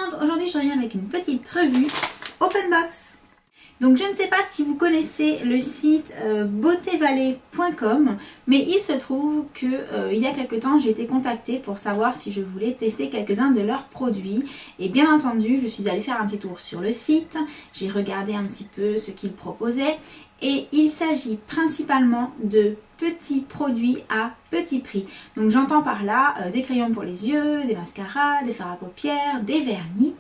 monde, aujourd'hui je reviens avec une petite revue Open Box. Donc je ne sais pas si vous connaissez le site beautévalet.com, mais il se trouve que il y a quelque temps j'ai été contactée pour savoir si je voulais tester quelques-uns de leurs produits. Et bien entendu je suis allée faire un petit tour sur le site, j'ai regardé un petit peu ce qu'ils proposaient. Et il s'agit principalement de petits produits à petit prix. Donc j'entends par là des crayons pour les yeux, des mascaras, des fards à paupières, des vernis.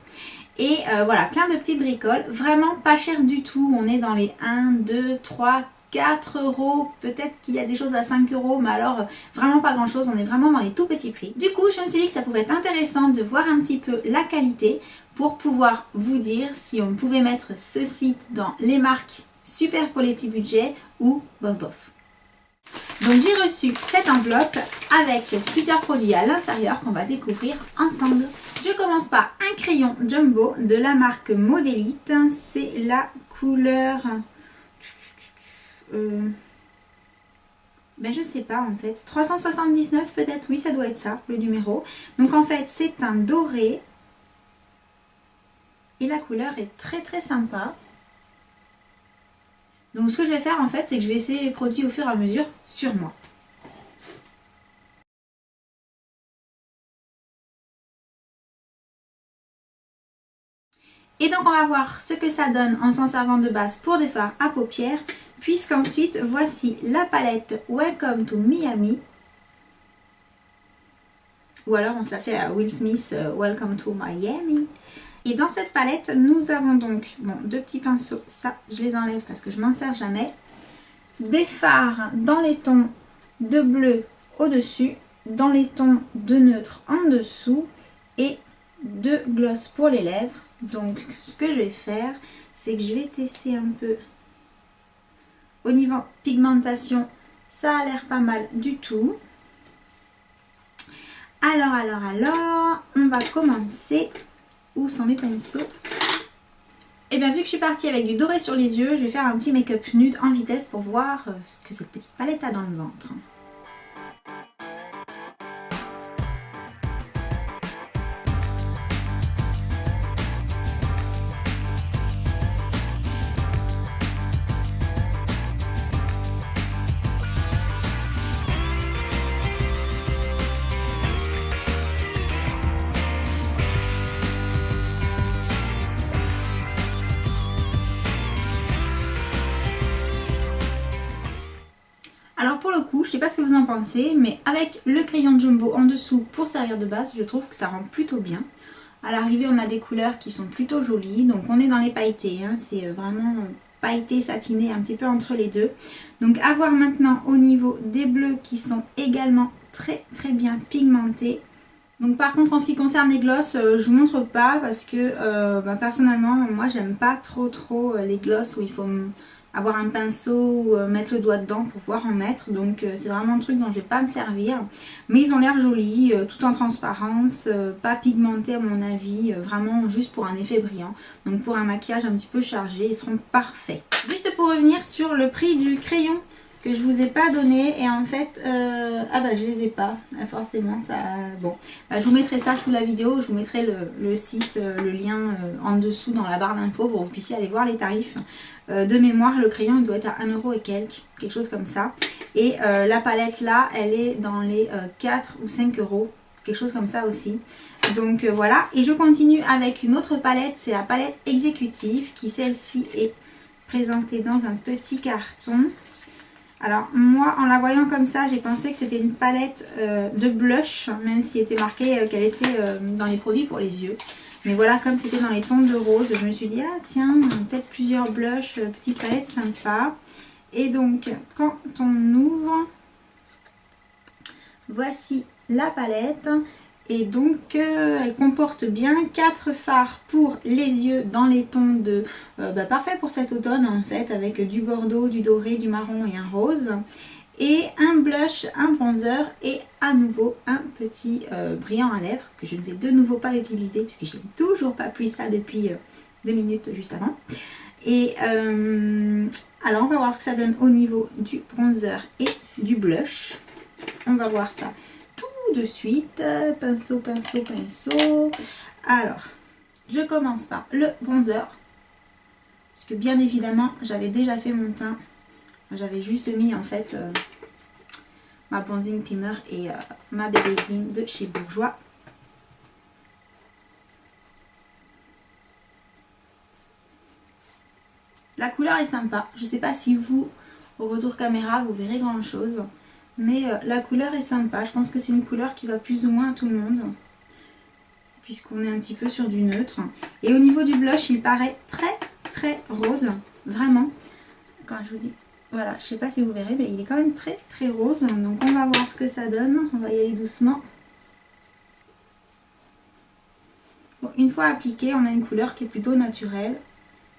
Et voilà, plein de petites bricoles, vraiment pas cher du tout. On est dans les 1, 2, 3, 4 euros. Peut-être qu'il y a des choses à 5 euros, mais alors vraiment pas grand chose. On est vraiment dans les tout petits prix. Du coup, je me suis dit que ça pouvait être intéressant de voir un petit peu la qualité pour pouvoir vous dire si on pouvait mettre ce site dans les marques super pour les petits budgets ou bof bof. Donc j'ai reçu cette enveloppe avec plusieurs produits à l'intérieur qu'on va découvrir ensemble. Je commence par un crayon jumbo de la marque Modélite. C'est la couleur... je sais pas en fait. 379 peut-être, oui ça doit être ça, le numéro. Donc en fait c'est un doré. Et la couleur est très très sympa. Donc ce que je vais faire en fait, c'est que je vais essayer les produits au fur et à mesure sur moi. Et donc on va voir ce que ça donne en s'en servant de base pour des fards à paupières. Puisqu'ensuite, voici la palette Welcome to Miami. Ou alors on se la fait à Will Smith, Welcome to Miami. Et dans cette palette, nous avons donc deux petits pinceaux. Ça, je les enlève parce que je m'en sers jamais. Des fards dans les tons de bleu au-dessus, dans les tons de neutre en dessous et deux gloss pour les lèvres. Donc ce que je vais faire, c'est que je vais tester un peu au niveau pigmentation. Ça a l'air pas mal du tout. Alors, on va commencer. Où sont mes pinceaux? Et bien vu que je suis partie avec du doré sur les yeux, je vais faire un petit make-up nude en vitesse pour voir ce que cette petite palette a dans le ventre. Alors pour le coup, je sais pas ce que vous en pensez, mais avec le crayon jumbo en dessous pour servir de base, je trouve que ça rend plutôt bien. À l'arrivée, on a des couleurs qui sont plutôt jolies, donc on est dans les pailletés, hein. C'est vraiment pailleté, satiné, un petit peu entre les deux. Donc à voir maintenant au niveau des bleus qui sont également très bien pigmentés. Donc par contre en ce qui concerne les gloss, je vous montre pas parce que personnellement moi j'aime pas trop les gloss où il faut avoir un pinceau ou mettre le doigt dedans pour pouvoir en mettre. Donc c'est vraiment un truc dont je vais pas me servir. Mais ils ont l'air jolis, tout en transparence, pas pigmentés à mon avis, vraiment juste pour un effet brillant. Donc pour un maquillage un petit peu chargé, ils seront parfaits. Juste pour revenir sur le prix du crayon que je vous ai pas donné, et en fait je les ai pas forcément, ça je vous mettrai ça sous la vidéo, je vous mettrai le site, le lien en dessous dans la barre d'infos pour que vous puissiez aller voir les tarifs. De mémoire le crayon il doit être à 1 euro et quelques, quelque chose comme ça, et la palette là elle est dans les 4 ou 5 euros, quelque chose comme ça aussi. Donc voilà, et je continue avec une autre palette, c'est la palette exécutive qui celle-ci est présentée dans un petit carton. Alors moi en la voyant comme ça j'ai pensé que c'était une palette de blush, même s'il était marqué qu'elle était dans les produits pour les yeux. Mais voilà, comme c'était dans les tons de rose, je me suis dit ah tiens, peut-être plusieurs blushs, petite palette sympa. Et donc quand on ouvre, voici la palette. Et donc elle comporte bien 4 fards pour les yeux dans les tons de... parfait pour cet automne en fait, avec du bordeaux, du doré, du marron et un rose. Et un blush, un bronzer et à nouveau un petit brillant à lèvres que je ne vais de nouveau pas utiliser puisque je n'ai toujours pas pris ça depuis 2 minutes juste avant. Et alors on va voir ce que ça donne au niveau du bronzer et du blush. On va voir ça tout de suite. Pinceau. Alors je commence par le bronzer. Parce que bien évidemment, j'avais déjà fait mon teint. J'avais juste mis en fait ma bronzing primer et ma BB Cream de chez Bourjois. La couleur est sympa. Je ne sais pas si vous, au retour caméra, vous verrez grand chose. Mais la couleur est sympa. Je pense que c'est une couleur qui va plus ou moins à tout le monde. Puisqu'on est un petit peu sur du neutre. Et au niveau du blush, il paraît très rose. Vraiment. Quand je vous dis... Voilà, je ne sais pas si vous verrez, mais il est quand même très rose. Donc on va voir ce que ça donne. On va y aller doucement. Bon, une fois appliqué, on a une couleur qui est plutôt naturelle.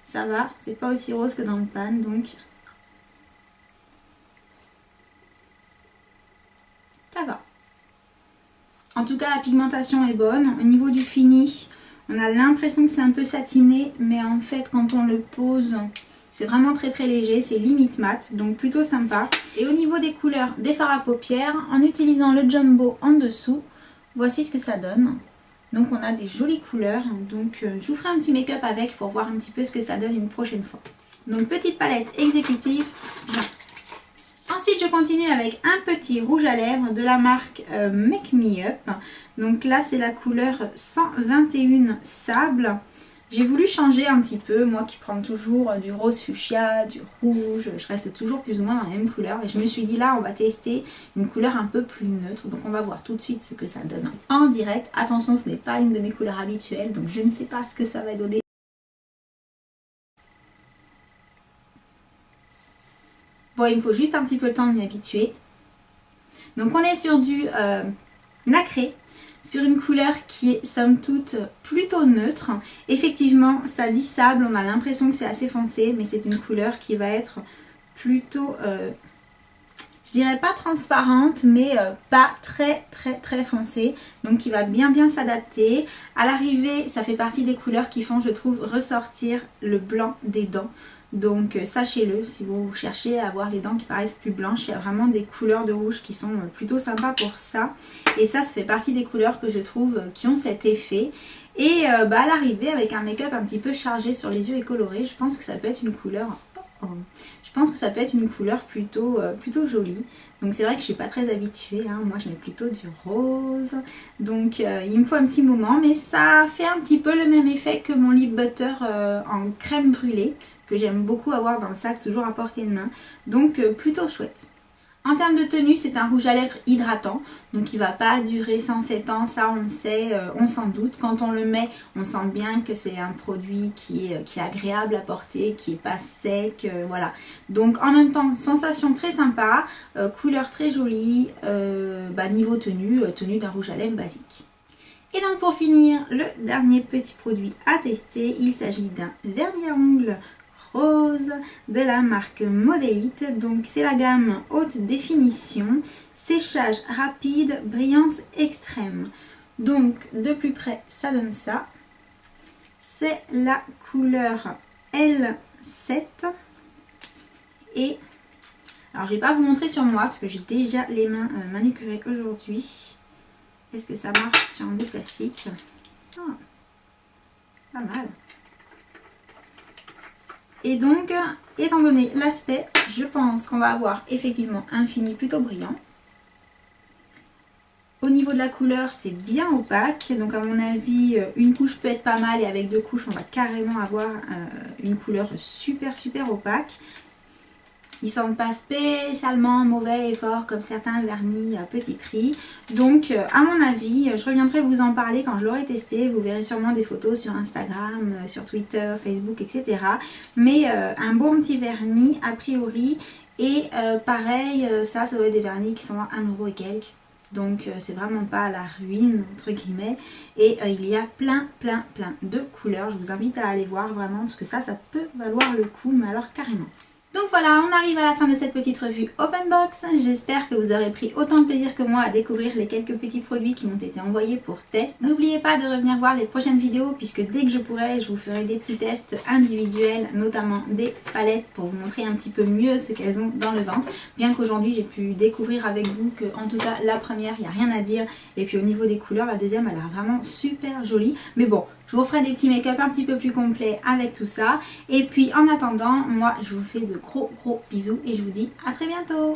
Ça va, c'est pas aussi rose que dans le pan, donc ça va. En tout cas, la pigmentation est bonne. Au niveau du fini, on a l'impression que c'est un peu satiné, mais en fait, quand on le pose, c'est vraiment très léger, c'est limite mat, donc plutôt sympa. Et au niveau des couleurs des fards à paupières, en utilisant le Jumbo en dessous, voici ce que ça donne. Donc on a des jolies couleurs, donc je vous ferai un petit make-up avec pour voir un petit peu ce que ça donne une prochaine fois. Donc petite palette exécutive. Bien. Ensuite je continue avec un petit rouge à lèvres de la marque Make Me Up. Donc là c'est la couleur 121 Sable. J'ai voulu changer un petit peu, moi qui prends toujours du rose fuchsia, du rouge, je reste toujours plus ou moins dans la même couleur. Et je me suis dit là, on va tester une couleur un peu plus neutre. Donc on va voir tout de suite ce que ça donne en direct. Attention, ce n'est pas une de mes couleurs habituelles, donc je ne sais pas ce que ça va donner. Bon, il me faut juste un petit peu le temps de m'y habituer. Donc on est sur du nacré. Sur une couleur qui est somme toute plutôt neutre. Effectivement ça dit sable, on a l'impression que c'est assez foncé, mais c'est une couleur qui va être plutôt, je dirais pas transparente, mais pas très foncée. Donc qui va bien s'adapter. À l'arrivée ça fait partie des couleurs qui font, je trouve, ressortir le blanc des dents. Donc sachez-le, si vous cherchez à avoir les dents qui paraissent plus blanches, il y a vraiment des couleurs de rouge qui sont plutôt sympas pour ça. Et ça fait partie des couleurs que je trouve qui ont cet effet. Et à l'arrivée, avec un make-up un petit peu chargé sur les yeux et coloré, je pense que ça peut être une couleur... plutôt jolie. Donc c'est vrai que je suis pas très habituée, hein. Moi je mets plutôt du rose. Donc il me faut un petit moment, mais ça fait un petit peu le même effet que mon lip butter en crème brûlée, que j'aime beaucoup avoir dans le sac, toujours à portée de main. Donc plutôt chouette. En termes de tenue, c'est un rouge à lèvres hydratant, donc il ne va pas durer 107 ans, ça on le sait, on s'en doute. Quand on le met, on sent bien que c'est un produit qui est agréable à porter, qui n'est pas sec, voilà. Donc en même temps, sensation très sympa, couleur très jolie, niveau tenue d'un rouge à lèvres basique. Et donc pour finir, le dernier petit produit à tester, il s'agit d'un vernis à ongles rose de la marque Modelite. Donc c'est la gamme haute définition, séchage rapide, brillance extrême. Donc de plus près ça donne ça. C'est la couleur L7. Et alors je vais pas vous montrer sur moi parce que j'ai déjà les mains manucurées aujourd'hui. Est-ce que ça marche sur un bout de plastique? Oh, pas mal. Et donc, étant donné l'aspect, je pense qu'on va avoir effectivement un fini plutôt brillant. Au niveau de la couleur, c'est bien opaque. Donc à mon avis, une couche peut être pas mal et avec deux couches, on va carrément avoir une couleur super opaque. Ils sentent pas spécialement mauvais et forts comme certains vernis à petit prix. Donc à mon avis, je reviendrai vous en parler quand je l'aurai testé. Vous verrez sûrement des photos sur Instagram, sur Twitter, Facebook, etc. Mais un bon petit vernis a priori. Et pareil, ça doit être des vernis qui sont à 1 € et quelques. Donc c'est vraiment pas la ruine entre guillemets. Et il y a plein de couleurs. Je vous invite à aller voir vraiment parce que ça peut valoir le coup, mais alors carrément. Donc voilà, on arrive à la fin de cette petite revue Open Box. J'espère que vous aurez pris autant de plaisir que moi à découvrir les quelques petits produits qui m'ont été envoyés pour test. N'oubliez pas de revenir voir les prochaines vidéos puisque dès que je pourrai, je vous ferai des petits tests individuels, notamment des palettes pour vous montrer un petit peu mieux ce qu'elles ont dans le ventre. Bien qu'aujourd'hui j'ai pu découvrir avec vous que en tout cas la première, il n'y a rien à dire. Et puis au niveau des couleurs, la deuxième elle a l'air vraiment super jolie. Mais bon, Je vous referai des petits make-up un petit peu plus complets avec tout ça. Et puis en attendant, moi je vous fais de gros bisous et je vous dis à très bientôt.